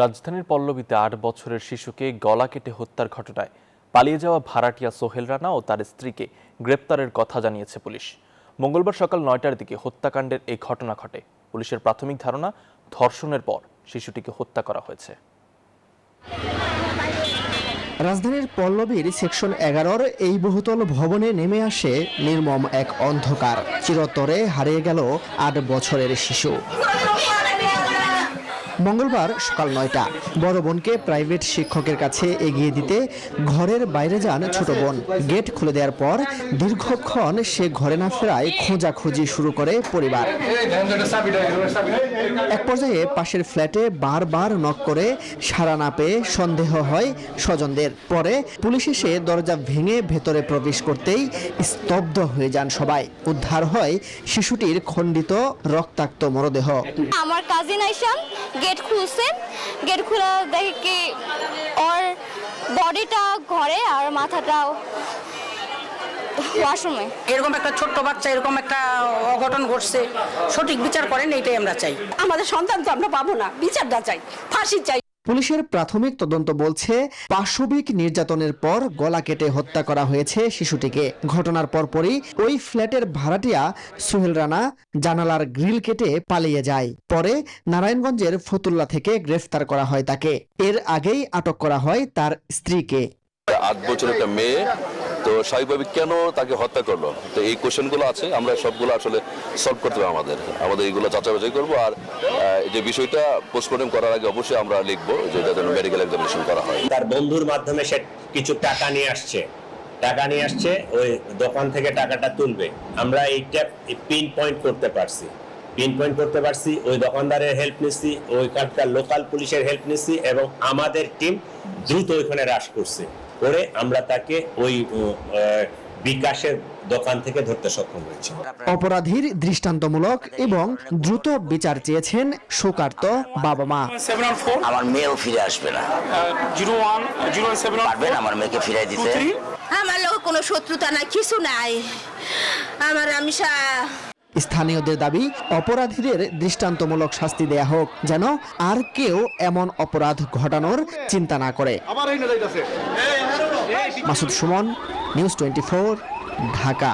রাজধানীর পল্লবীতে ৮ বছরের শিশুকে গলা কেটে হত্যার ঘটনায় পালিয়ে যাওয়া ভাড়াটিয়া সোহেল রানা ও তার স্ত্রীকে গ্রেপ্তারের কথা জানিয়েছে পুলিশ। মঙ্গলবার সকাল ৯টার দিকে হত্যাকাণ্ডের এই ঘটনা ঘটে। পুলিশের প্রাথমিক ধারণা, ধর্ষণের পর শিশুটিকে হত্যা করা হয়েছে। রাজধানীর পল্লবীর সেকশন ১১-র এই বহুতল ভবনে নেমে আসে নির্মম এক অন্ধকার। চিরতরে হারিয়ে গেল ৮ বছরের শিশু। মঙ্গলবার সকাল ৯টা বড় বোনকে প্রাইভেট শিক্ষকের কাছে এগিয়ে দিতে ঘরের বাইরে যান ছোট বোন। গেট খুলে দেওয়ার পর দীর্ঘক্ষণ সে ঘরে না ফেরায় খোঁজাখুঁজি শুরু করে পরিবার। এক পর্যায়ে পাশের ফ্ল্যাটে বারবার নক করে সাড়া না পেয়ে সন্দেহ হয় স্বজনদের। পরে পুলিশ এসে দরজা ভেঙে ভেতরে প্রবেশ করতেই স্তব্ধ হয়ে যান সবাই। উদ্ধার হয় শিশুটির খণ্ডিত রক্তাক্ত মরদেহ। আমার কাজিন আইসান গেট খুলছেন, গেট খুলে দেখে কি ওর বডিটা ঘরে আর মাথাটা ওয়াশরুমে। এরকম একটা ছোট্ট বাচ্চা এরকম একটা অঘটন ঘটছে, সঠিক বিচার করেন, এইটাই আমরা চাই। আমাদের সন্তান তো আমরা পাবো না, বিচারটা চাই, ফাঁসি চাই। পুলিশের প্রাথমিক তদন্ত বলছে, পাশবিক নির্যাতনের পর গলা কেটে হত্যা করা হয়েছে শিশুটিকে। ঘটনার পরপরই ওই ফ্ল্যাটের ভাড়াটিয়া সোহেল রানা জানালার গ্রিল কেটে পালিয়ে যায়। পরে নারায়ণগঞ্জের ফতুল্লা থেকে গ্রেফতার করা হয় তাকে। এর আগেই আটক করা হয় তার স্ত্রীকে। ৮ বছরের একটা মেয়ে, তো স্বাভাবিকভাবে কেন তাকে হত্যা করলো, তো এই কোশ্চেনগুলো আছে, আমরা সবগুলো আসলে সলভ করতে হবে। আমাদের এইগুলো যাচাই করবো। আর যে বিষয়টা পোস্টমর্টম করার আগে অবশ্যই আমরা লিখবো যে এটা যেন মেডিকেল এক্সামিনেশন করা হয়। তার বন্ধুর মাধ্যমে সে কিছু টাকা নিয়ে আসছে, ওই দোকান থেকে টাকাটা তুলবে। আমরা এইটা পিন পয়েন্ট করতে পারছি, ওই দোকানদারের হেল্প নিচ্ছি, ওইখানকার লোকাল পুলিশের হেল্প নিচ্ছি, এবং আমাদের টিম দ্রুত ওইখানে রাশ করে আমরা তাকে ওই বিকাশের দোকান থেকে ধরতে সক্ষম হয়েছি। অপরাধীর দৃষ্টান্তমূলক এবং দ্রুত বিচার চেয়েছেন শোকার্ত বাবা মা। আমার মেয়েও ফিরে আসবে না, পারবেন আমার মেয়েকে ফিরিয়ে দিতে? আমার লোক কোনো শত্রুতা নাই, কিছু নাই। আমি স্থানীয়দের দাবি, অপরাধীদের দৃষ্টান্তমূলক শাস্তি দেয়া হোক, যেন আর কেউ এমন অপরাধ ঘটানোর চিন্তা না করে। মাসুদ সুমন, নিউজ 24, ঢাকা।